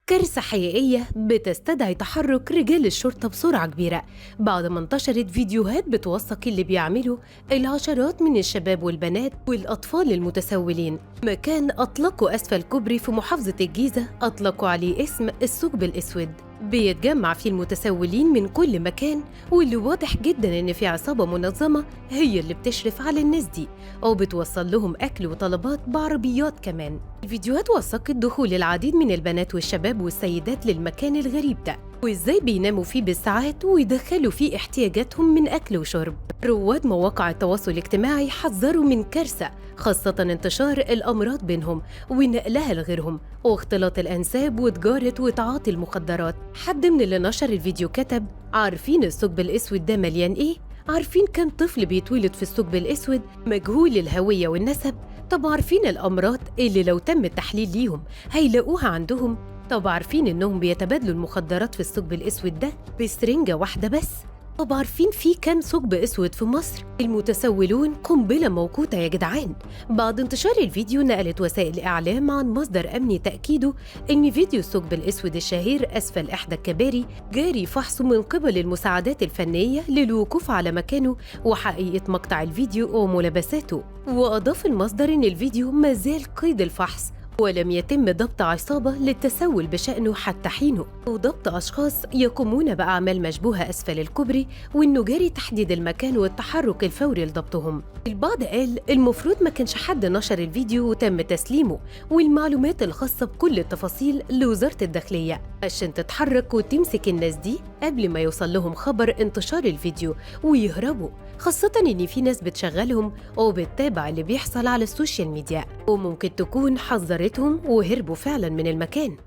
كارثة حقيقية بتستدعي تحرك رجال الشرطة بسرعة كبيرة بعد ما انتشرت فيديوهات بتوثق اللي بيعمله العشرات من الشباب والبنات والأطفال المتسولين. مكان أطلقوا أسفل كوبري في محافظة الجيزة أطلقوا عليه اسم الثقب الأسود، بيتجمع فيه المتسولين من كل مكان، واللي واضح جدا إن في عصابة منظمة هي اللي بتشرف على الناس دي وبتوصل لهم أكل وطلبات بعربيات كمان. الفيديوهات وثقت دخول العديد من البنات والشباب والسيدات للمكان الغريب ده، وإزاي بيناموا فيه بالساعات ويدخلوا فيه احتياجاتهم من أكل وشرب. رواد مواقع التواصل الاجتماعي حذروا من كارثة، خاصة انتشار الأمراض بينهم ونقلها لغيرهم واختلاط الأنساب وتجارة وتعاطي المخدرات. حد من اللي نشر الفيديو كتب: عارفين الثقب الأسود ده مليان إيه؟ عارفين كم طفل بيتولد في الثقب الأسود مجهول الهوية والنسب؟ طب عارفين الأمراض اللي لو تم التحليل ليهم هيلاقوها عندهم؟ طب عارفين إنهم بيتبادلوا المخدرات في الثقب الأسود ده بسرنجة واحدة بس؟ طب عارفين في كام ثقب أسود في مصر؟ المتسولون قنبلة موقوتة يا جدعان. بعد انتشار الفيديو نقلت وسائل الإعلام عن مصدر أمني تأكيده إن فيديو الثقب الأسود الشهير أسفل إحدى الكباري جاري فحصه من قبل المساعدات الفنية للوقوف على مكانه وحقيقة مقطع الفيديو وملابساته. وأضاف المصدر إن الفيديو ما زال قيد الفحص ولم يتم ضبط عصابة للتسول بشأنه حتى حينه، وضبط أشخاص يقومون بأعمال مشبوهة أسفل الكوبري، وإنه جاري تحديد المكان والتحرك الفوري لضبطهم. البعض قال المفروض ما كانش حد نشر الفيديو وتم تسليمه والمعلومات الخاصة بكل التفاصيل لوزارة الداخلية عشان تتحرك وتمسك الناس دي قبل ما يوصل لهم خبر انتشار الفيديو ويهربوا، خاصة إن في ناس بتشغلهم وبتتابع اللي بيحصل على السوشيال ميديا وممكن تكون حذرتهم وهربوا فعلا من المكان.